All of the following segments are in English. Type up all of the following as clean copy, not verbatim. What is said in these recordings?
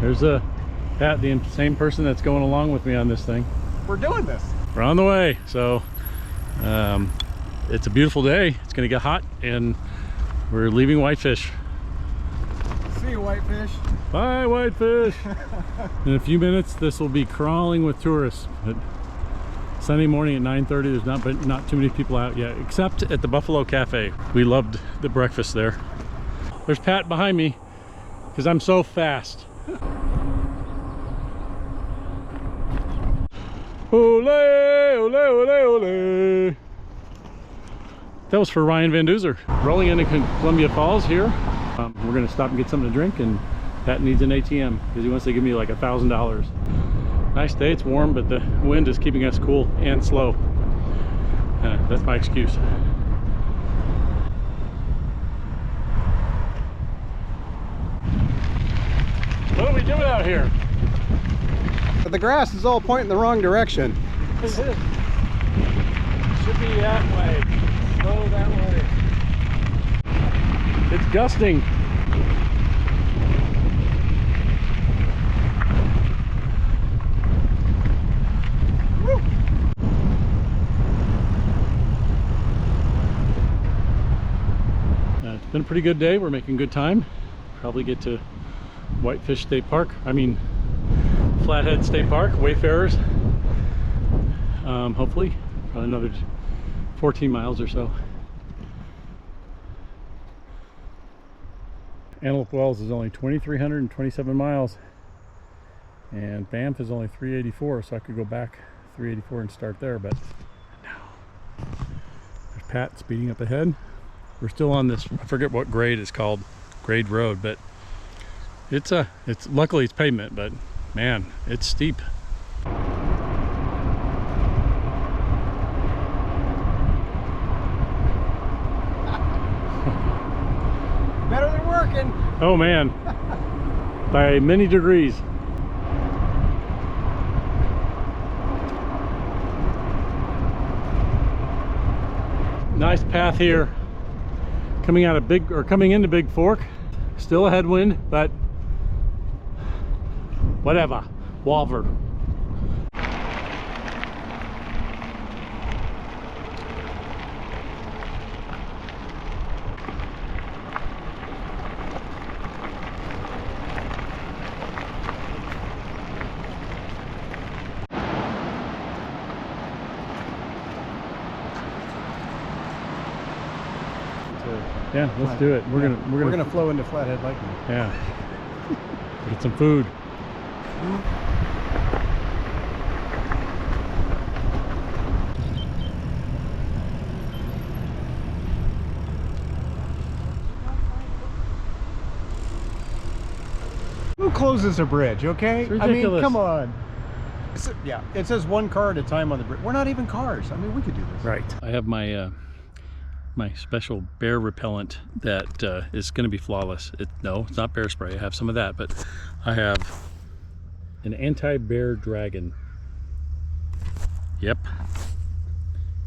There's Pat, the same person that's going along with me on this thing. We're doing this. We're on the way. So it's a beautiful day. It's gonna get hot and we're leaving Whitefish. See you, Whitefish. Bye, Whitefish. In a few minutes this will be crawling with tourists. But Sunday morning at 9:30, there's not too many people out yet, except at the Buffalo Cafe. We loved the breakfast there. There's Pat behind me because I'm so fast. Ole, ole, ole, ole. That was for Ryan Van Duzer. Rolling into Columbia Falls here. We're gonna stop and get something to drink, and Pat needs an ATM because he wants to give me like $1,000. Nice day, it's warm, but the wind is keeping us cool and slow. That's my excuse. What are we doing out here? But the grass is all pointing the wrong direction. It should be that way. Go that way. It's gusting. Woo. It's been a pretty good day. We're making good time. Probably get to Whitefish State Park. I mean, Flathead State Park, Wayfarers. Hopefully, probably another 14 miles or so. Antelope Wells is only 2,327 miles, and Banff is only 384, so I could go back 384 and start there, but no. There's Pat speeding up ahead. We're still on this, I forget what grade it's called, grade road, but it's luckily it's pavement, but man, it's steep. Better than working. Oh man, by many degrees. Nice path here, coming into Bigfork. Still a headwind, but whatever. Walver. Yeah, let's do it. We're gonna flow into Flathead Lake now. Yeah. Get some food. Who closes a bridge, okay? It's ridiculous. I mean, come on. Yeah, it says one car at a time on the bridge. We're not even cars. I mean, we could do this. Right. I have my my special bear repellent that is going to be flawless. No, it's not bear spray. I have some of that, but I have an anti-bear dragon. Yep.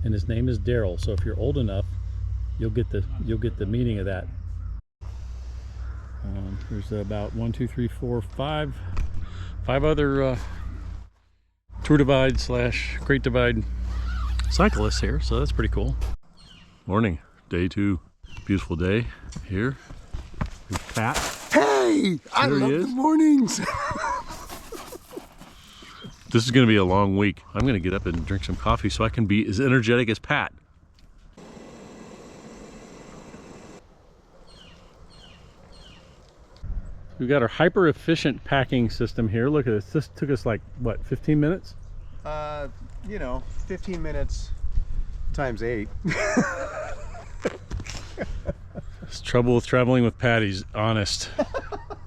And his name is Daryl. So if you're old enough, you'll get the meaning of that. There's about 1, 2, 3, 4, 5 other Tour Divide / Great Divide cyclists here, so that's pretty cool. Morning, day 2, beautiful day here. Here's Pat. Hey, I love the mornings. This is going to be a long week. I'm going to get up and drink some coffee so I can be as energetic as Pat. We've got our hyper efficient packing system here. Look at this. This took us like, what, 15 minutes? You know, 15 minutes times 8. It's trouble with traveling with Pat. He's honest.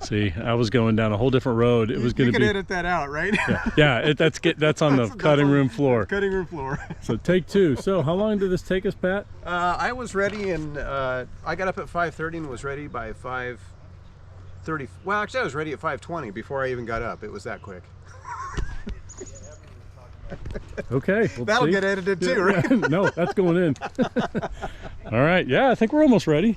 See, I was going down a whole different road. It was going to be. You can edit that out, right? Yeah, that's on the cutting room floor. Cutting room floor. So take 2. So how long did this take us, Pat? I was ready, and I got up at 5:30 and was ready by 5:30. Well, actually, I was ready at 5:20 before I even got up. It was that quick. Okay. Well, that'll get edited too, right? No, that's going in. All right. Yeah, I think we're almost ready.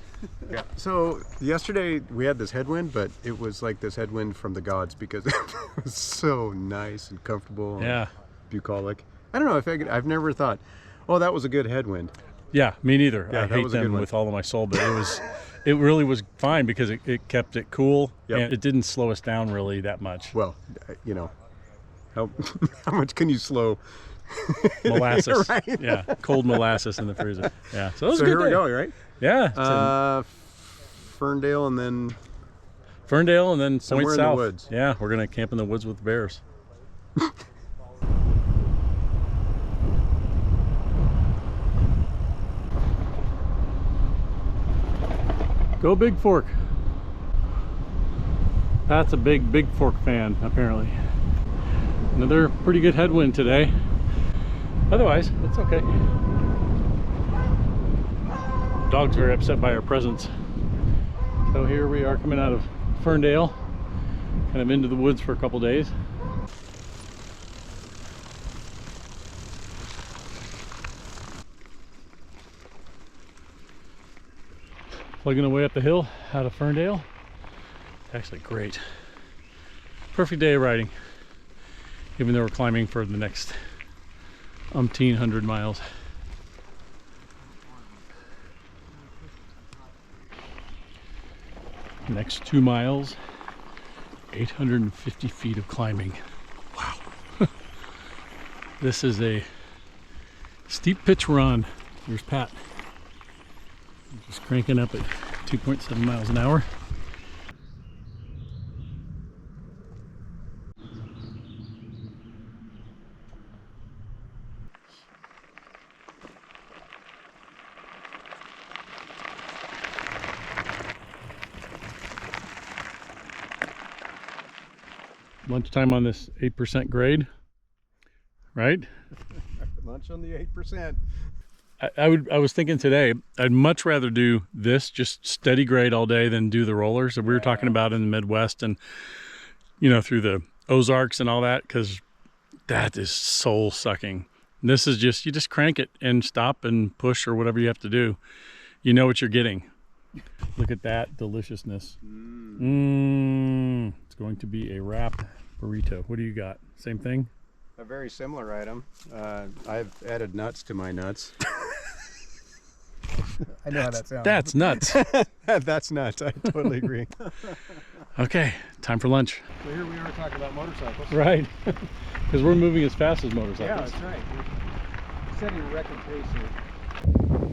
Yeah. So yesterday we had this headwind, but it was like this headwind from the gods because it was so nice and comfortable. Yeah. And bucolic. I don't know if I've never thought, oh, that was a good headwind. Yeah, me neither. Yeah, I hate them with all of my soul, but it really was fine because it kept it cool. Yep. And it didn't slow us down really that much. Well, you know, how much can you slow? Molasses. Right. Yeah, cold molasses in the freezer. Yeah, so it was a good here day. we go, right? Yeah. Ferndale and then Ferndale and then somewhere point in south. the woods. Yeah, we're gonna camp in the woods with bears. Go Bigfork. Pat's a big Bigfork fan, apparently. Another pretty good headwind today. Otherwise, it's okay. Dog's very upset by our presence. So here we are coming out of Ferndale, kind of into the woods for a couple days. Plugging away up the hill out of Ferndale. Actually great. Perfect day of riding, even though we're climbing for the next umpteen hundred miles. Next 2 miles, 850 feet of climbing. Wow. This is a steep pitch run. There's Pat. Just cranking up at 2.7 miles an hour. Lunchtime on this 8% grade, right? Lunch on the 8%. I was thinking today, I'd much rather do this, just steady grade all day, than do the rollers that we were talking about in the Midwest and, you know, through the Ozarks and all that, because that is soul sucking. This is just, you just crank it and stop and push or whatever you have to do. You know what you're getting. Look at that deliciousness. It's going to be a wrap burrito. What do you got? Same thing? A very similar item. I've added nuts to my nuts. I know how that sounds. That's nuts. That's nuts. I totally agree. Okay, time for lunch. So here we are talking about motorcycles. Right. Because we're moving as fast as motorcycles. Yeah, that's right. We're setting a record pace here.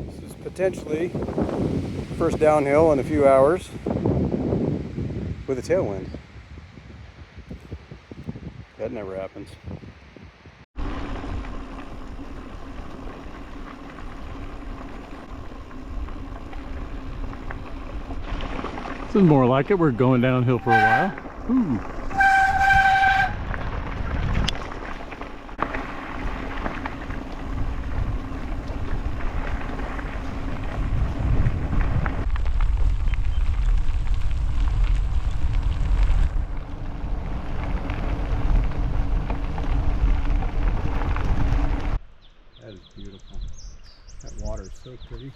This is potentially first downhill in a few hours with a tailwind. That never happens. This is more like it. We're going downhill for a while. Ooh. That is beautiful. That water is so pretty.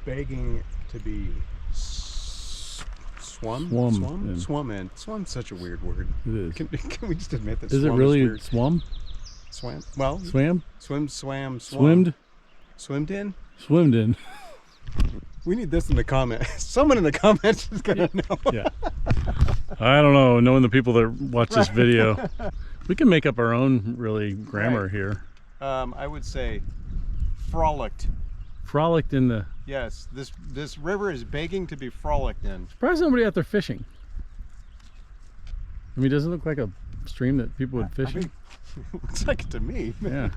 Begging to be swum? Swum. Swum in. Swum's such a weird word. It is. Can we just admit that Is it swum really is weird? swum? Swam? Well, Swam? swim, swam, swum. Swimmed? Swimmed in? Swimmed in. We need this in the comments. Someone in the comments is gonna know. Yeah. I don't know, knowing the people that watch this video. We can make up our own really grammar Right. here. I would say frolicked. Frolicked in the... Yes, this river is begging to be frolicked in. Surprised nobody out there fishing. I mean, doesn't it look like a stream that people would fish in? Looks like it to me. Yeah.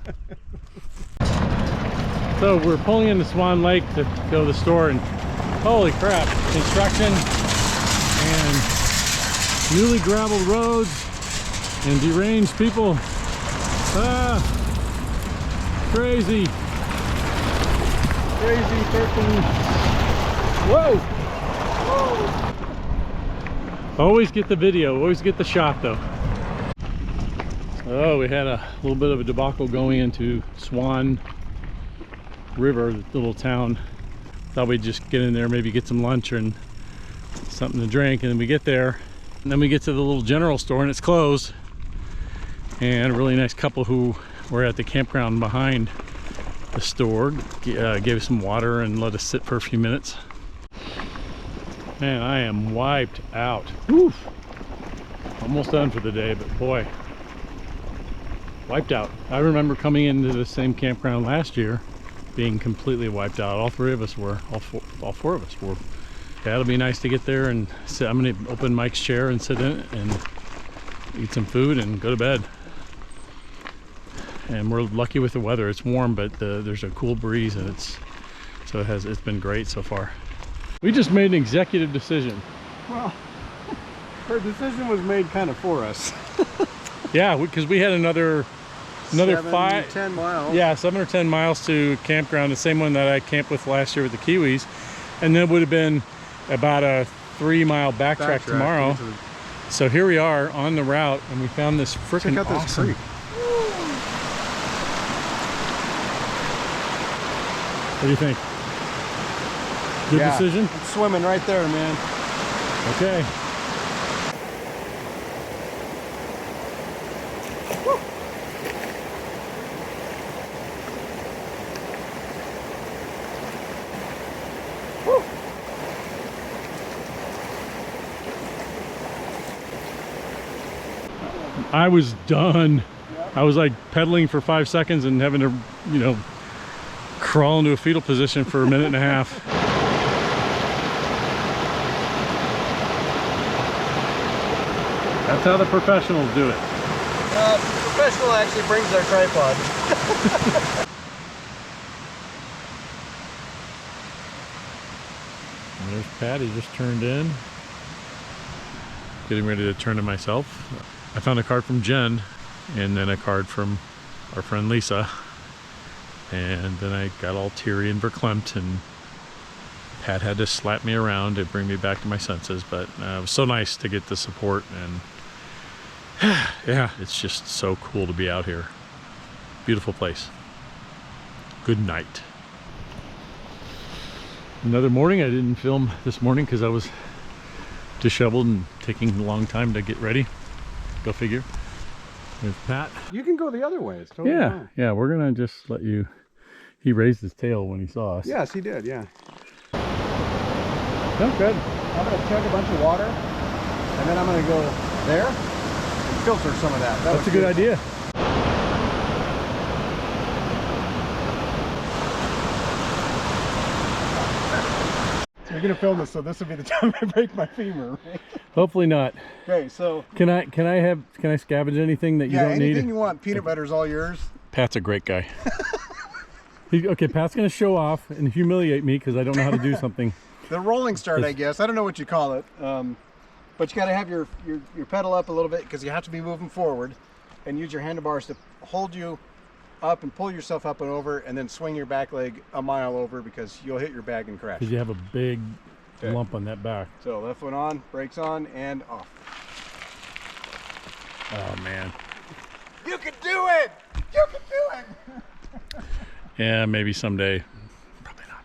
So we're pulling into Swan Lake to go to the store, and holy crap, construction and newly graveled roads and deranged people. Crazy. Crazy freaking. Whoa! Whoa! Always get the video, always get the shot though. Oh, we had a little bit of a debacle going into Swan River, the little town. Thought we'd just get in there, maybe get some lunch and something to drink, and then we get there, and then we get to the little general store and it's closed. And a really nice couple who were at the campground behind the store gave us some water and let us sit for a few minutes. Man, I am wiped out. Woof. Almost done for the day, but boy, wiped out. I remember coming into the same campground last year being completely wiped out. All three of us were, all four of us were. Yeah, it'll be nice to get there and sit. I'm gonna open Mike's chair and sit in it and eat some food and go to bed. And we're lucky with the weather. It's warm, but there's a cool breeze, and it's been great so far. We just made an executive decision. Well, our decision was made kind of for us. Yeah, because we had another 10 miles. Yeah, 7 or 10 miles to campground, the same one that I camped with last year with the Kiwis, and then it would have been about a 3-mile backtrack tomorrow. So here we are on the route, and we found this freaking awesome creek. What do you think? Good decision? It's swimming right there, man. Okay. I was done. I was like pedaling for 5 seconds and having to, you know, crawl into a fetal position for a minute and a half. That's how the professionals do it. The professional actually brings their tripod. And there's Patty just turned in. Getting ready to turn to myself. I found a card from Jen, and then a card from our friend Lisa. And then I got all teary and verklempt, and Pat had to slap me around to bring me back to my senses. But it was so nice to get the support, and yeah, it's just so cool to be out here. Beautiful place. Good night. Another morning. I didn't film this morning because I was disheveled and taking a long time to get ready. Go figure. There's Pat. You can go the other way. It's totally fine. Yeah, we're gonna just let you. He raised his tail when he saw us. Yes, he did, yeah. Oh, good. I'm gonna chug a bunch of water, and then I'm gonna go there and filter some of that. That's a good idea. You're gonna film this, so this will be the time I break my femur, right? Hopefully not. Okay, so can I scavenge anything that you don't need? Anything you want. Peanut butter's all yours. Pat's a great guy. Okay, Pat's gonna show off and humiliate me because I don't know how to do something. The rolling start, I guess. I don't know what you call it, but you got to have your pedal up a little bit because you have to be moving forward, and use your handlebars to hold you up and pull yourself up and over, and then swing your back leg a mile over because you'll hit your bag and crash. Because you have a big lump on that back. So left foot on, brakes on, and off. Oh man. You can do it! You can do it! Yeah, maybe someday. Probably not.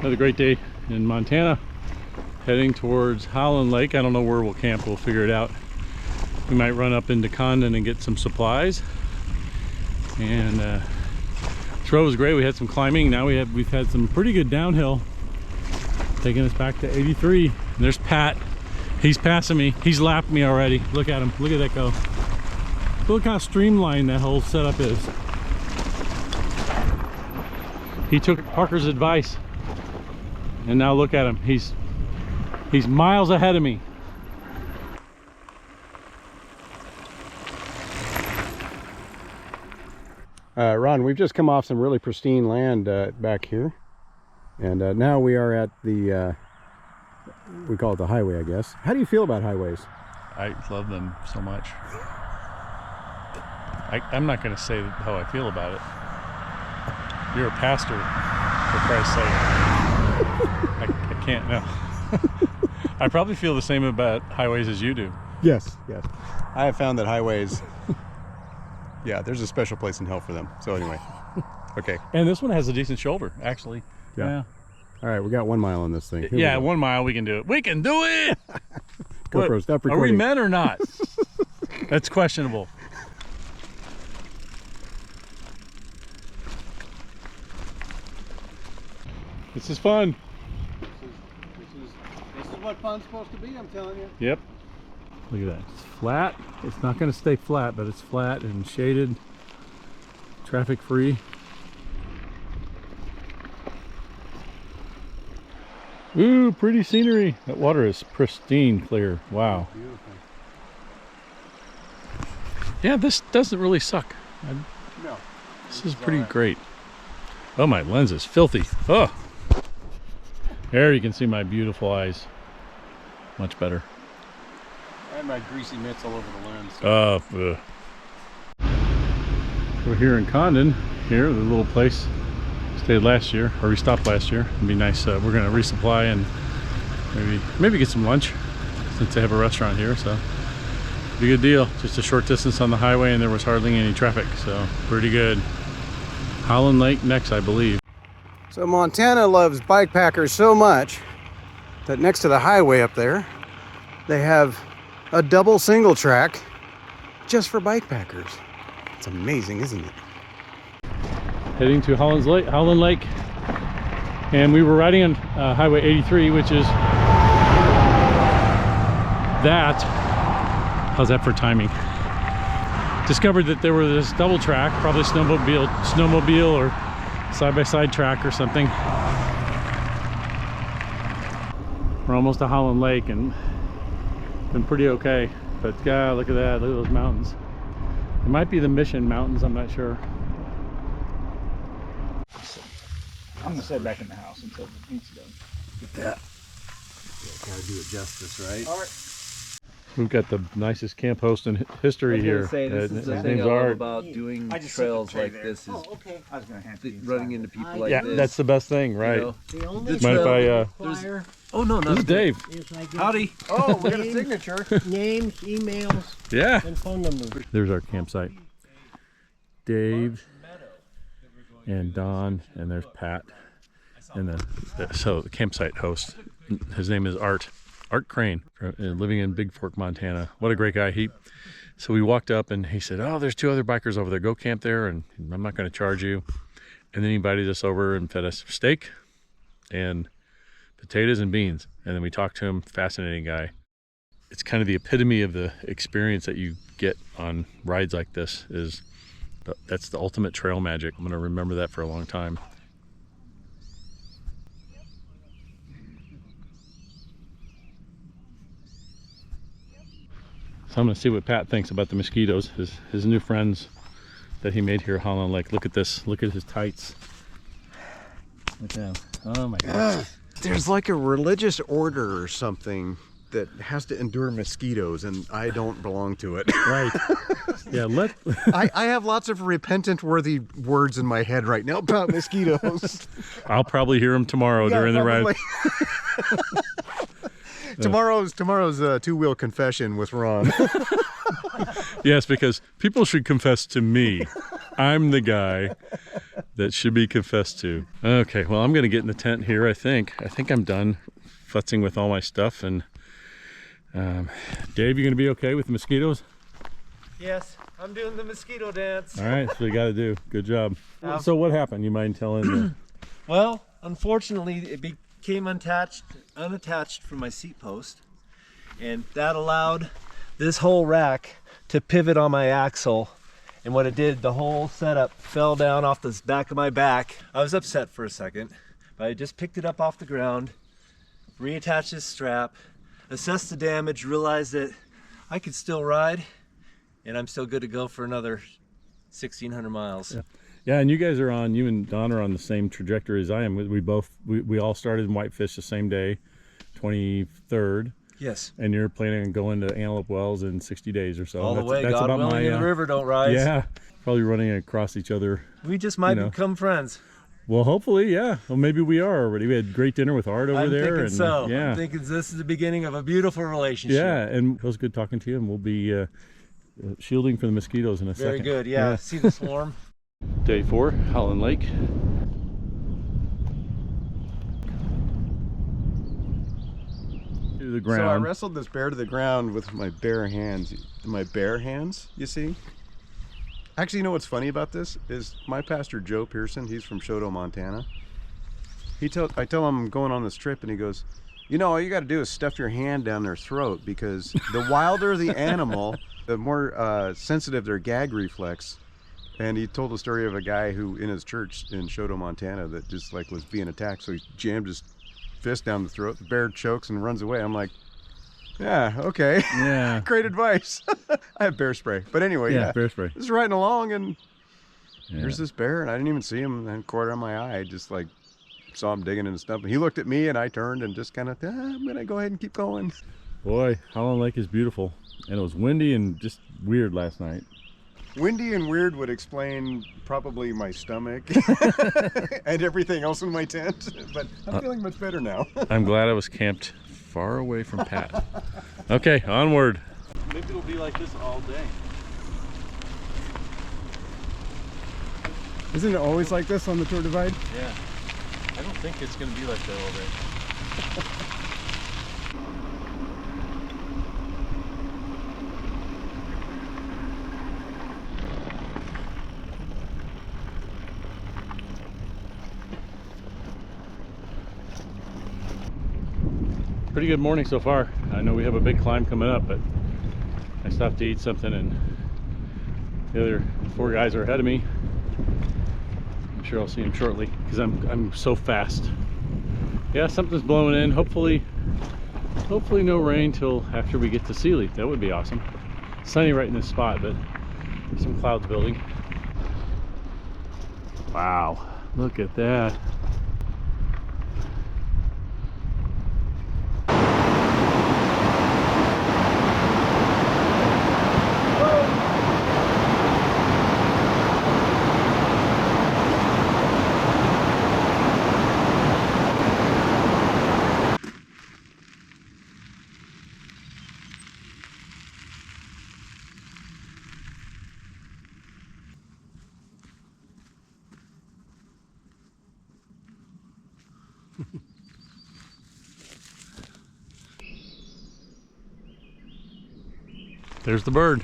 Another great day in Montana. Heading towards Holland Lake. I don't know where we'll camp. We'll figure it out. We might run up into Condon and get some supplies. And this road was great. We had some climbing. Now we've had some pretty good downhill, taking us back to 83. And there's Pat. He's passing me. He's lapped me already. Look at him. Look at that go. Look how streamlined that whole setup is. He took Parker's advice, and now look at him. He's miles ahead of me. Ron, we've just come off some really pristine land back here, and now we are at the we call it the highway, I guess. How do you feel about highways? I love them so much. I'm not going to say how I feel about it. You're a pastor, for Christ's sake. I can't, no. I probably feel the same about highways as you do. Yes. I have found that highways, yeah, there's a special place in hell for them. So anyway, okay. And this one has a decent shoulder, actually. Yeah. All right, we got 1 mile on this thing. Here Yeah, 1 mile, we can do it. We can do it! GoPro, stop Are we recording. men or not? That's questionable. This is fun. This is what fun's supposed to be, I'm telling you. Yep. Look at that. It's flat. It's not going to stay flat, but it's flat and shaded, traffic free. Ooh, pretty scenery. That water is pristine clear. Wow. Beautiful. Yeah, this doesn't really suck. No. This is pretty great. Oh, my lens is filthy. Oh. There you can see my beautiful eyes. Much better. And my greasy mitts all over the lens. We're here in Condon, here, the little place. Stayed last year, or we stopped last year. It'd be nice. We're gonna resupply and maybe get some lunch since they have a restaurant here. So, be a good deal. Just a short distance on the highway, and there was hardly any traffic. So, pretty good. Holland Lake next, I believe. So Montana loves bike packers so much that next to the highway up there, they have a double single track just for bike packers. It's amazing, isn't it? Heading to Holland Lake, and we were riding on Highway 83, which is that. How's that for timing? Discovered that there was this double track, probably snowmobile or side-by-side track or something. We're almost to Holland Lake and been pretty okay, but God, look at that, look at those mountains. It might be the Mission Mountains, I'm not sure. I'm gonna sit back in the house until the meat's done. Yeah. Gotta do it justice, right? All right. We've got the nicest camp host in history here. Say, this is the His thing name's I love Art. about doing I just trails took a tray like there. this is Okay. I was gonna hand to you running inside. into people like Yeah, this. that's the best thing, right? You know? The only The Mind if I, require Oh no, this not is Dave. is I get Howdy. Oh, we got a signature. names, emails, Yeah. and phone numbers. There's our campsite. Dave and Don, and there's Pat. And so the campsite host, his name is Art Crane, living in Bigfork, Montana. What a great guy. So we walked up and he said, "Oh, there's 2 other bikers over there. Go camp there, and I'm not going to charge you." And then he invited us over and fed us steak and potatoes and beans. And then we talked to him. Fascinating guy. It's kind of the epitome of the experience that you get on rides like this. That's the ultimate trail magic. I'm going to remember that for a long time. So I'm going to see what Pat thinks about the mosquitoes, his new friends that he made here at Holland Lake. Look at this. Look at his tights. Look at them. Oh my gosh. There's like a religious order or something that has to endure mosquitoes, and I don't belong to it. Right. Yeah, I have lots of repentant-worthy words in my head right now about mosquitoes. I'll probably hear them tomorrow during the ride. Tomorrow's two-wheel confession with Ron. Yes, because people should confess to me. I'm the guy that should be confessed to. Okay, well, I'm going to get in the tent here, I think. I think I'm done futzing with all my stuff. And Dave, you going to be okay with the mosquitoes? Yes, I'm doing the mosquito dance. All right, that's what you got to do. Good job. So what happened? You mind telling me? Well, unfortunately, it became unattached from my seat post, and that allowed this whole rack to pivot on my axle. And what it did, the whole setup fell down off the back of my back. I was upset for a second, but I just picked it up off the ground, reattached this strap, assessed the damage, realized that I could still ride, and I'm still good to go for another 1,600 miles. Yeah, and you and Don are on the same trajectory as I am. We all started in Whitefish the same day, 23rd. Yes. And you're planning on going to Antelope Wells in 60 days or so. All the way, God willing, and the river don't rise. Yeah, probably running across each other. We just might become friends. Well, hopefully, yeah. Well, maybe we are already. We had great dinner with Art over there. I'm thinking so. Yeah. I'm thinking this is the beginning of a beautiful relationship. Yeah, and it was good talking to you, and we'll be shielding from the mosquitoes in a second. Very good, yeah. See the swarm? Day 4, Holland Lake. the So I ground. wrestled this bear to the ground with my bare hands. My bare hands, you see? Actually, you know what's funny about this? Is my pastor Joe Pearson, he's from Choteau, Montana. I tell him I'm going on this trip, and he goes, you know, all you got to do is stuff your hand down their throat, because the wilder the animal, the more sensitive their gag reflex. And he told the story of a guy who, in his church in Choteau, Montana, that just like was being attacked. So he jammed his fist down the throat. The bear chokes and runs away. I'm like, yeah, okay. Yeah. Great advice. I have bear spray. But anyway, Yeah, bear spray. Just riding along, and Yeah. here's this bear, and I didn't even see him. And quarter of my eye, I just like saw him digging in the stump. And he looked at me, and I turned and just kind of, I'm going to go ahead and keep going. Boy, Holland Lake is beautiful. And it was windy and just weird last night. Windy and weird would explain probably my stomach and everything else in my tent, but I'm feeling much better now. I'm glad I was camped far away from Pat. Okay, onward. Maybe it'll be like this all day. Isn't it always like this on the Tour Divide? Yeah. I don't think it's going to be like that all day. Pretty good morning so far. I know we have a big climb coming up, but I stopped to eat something, and the other 4 guys are ahead of me. I'm sure I'll see them shortly because I'm so fast. Yeah, something's blowing in. Hopefully no rain till after we get to Sealy. That would be awesome. Sunny right in this spot, but some clouds building. Wow, look at that. There's the bird.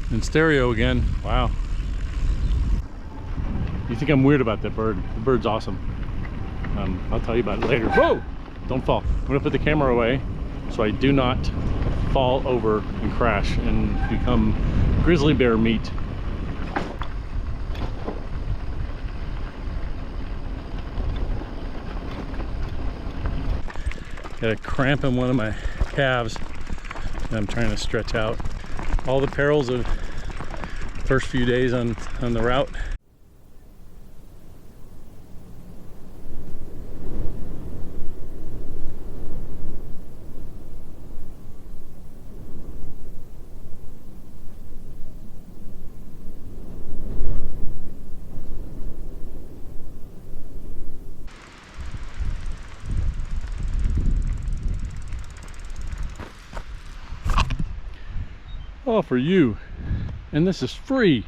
In stereo again. Wow. You think I'm weird about that bird? The bird's awesome. I'll tell you about it later. Whoa! Don't fall. I'm gonna put the camera away so I do not fall over and crash and become grizzly bear meat. Got a cramp in one of my calves and I'm trying to stretch out. All the perils of first few days on the route. All for you, and this is free.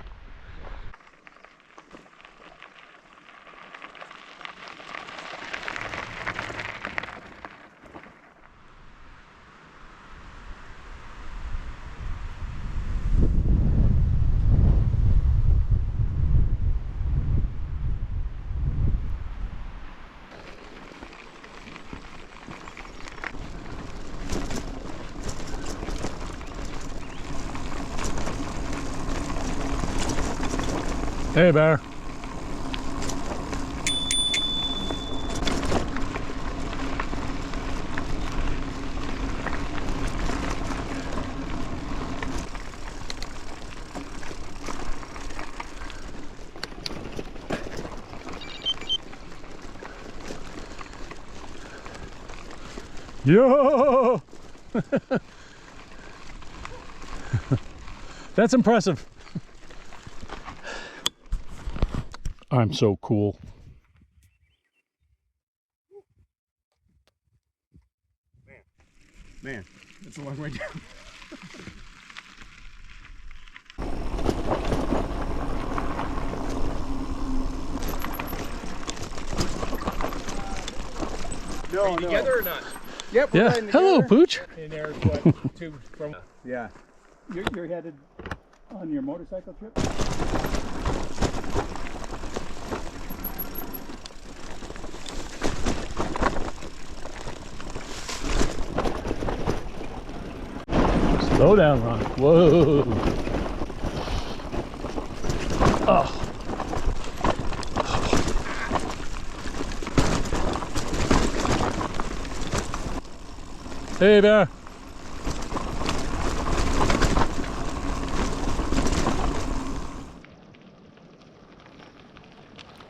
Hey, bear. Yo! That's impressive. I'm so cool. Man, it's a long way down. Are you together or not? Yep, we're Yeah. riding Hello, together. Pooch. And there's what, two from. Yeah. You're headed on your motorcycle trip? Slow down, Ron. Whoa. Oh. Hey, Bear.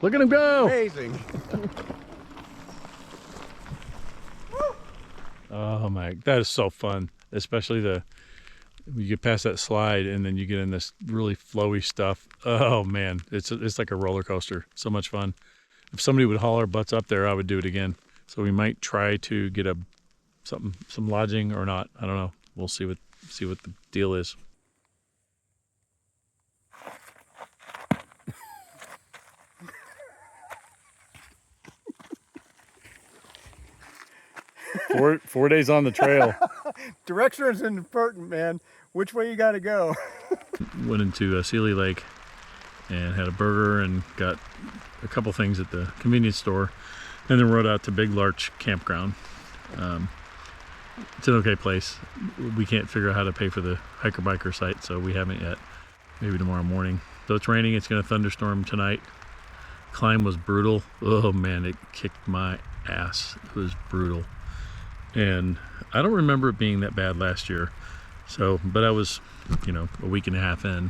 Look at him go. Amazing. Oh my, that is so fun. Especially you get past that slide and then you get in this really flowy stuff. Oh man, it's like a roller coaster. So much fun. If somebody would haul our butts up there, I would do it again. So we might try to get some lodging or not. I don't know. We'll see what the deal is. Four days on the trail. Direction is important, man. Which way you got to go? Went into Sealy Lake and had a burger and got a couple things at the convenience store, and then rode out to Big Larch Campground. It's an okay place. We can't figure out how to pay for the hiker biker site, so we haven't yet. Maybe tomorrow morning. So it's raining. It's going to thunderstorm tonight. Climb was brutal. Oh man, it kicked my ass. It was brutal. And I don't remember it being that bad last year. So, but I was, a week and a half in,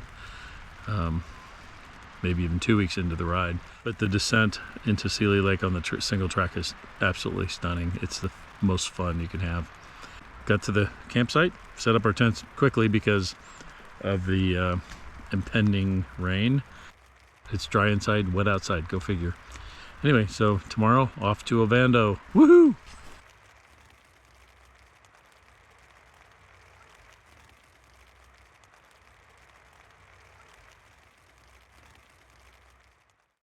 maybe even 2 weeks into the ride. But the descent into Sealy Lake on the single track is absolutely stunning. It's the most fun you can have. Got to the campsite, set up our tents quickly because of the impending rain. It's dry inside, wet outside, go figure. Anyway, so tomorrow off to Ovando. Woohoo!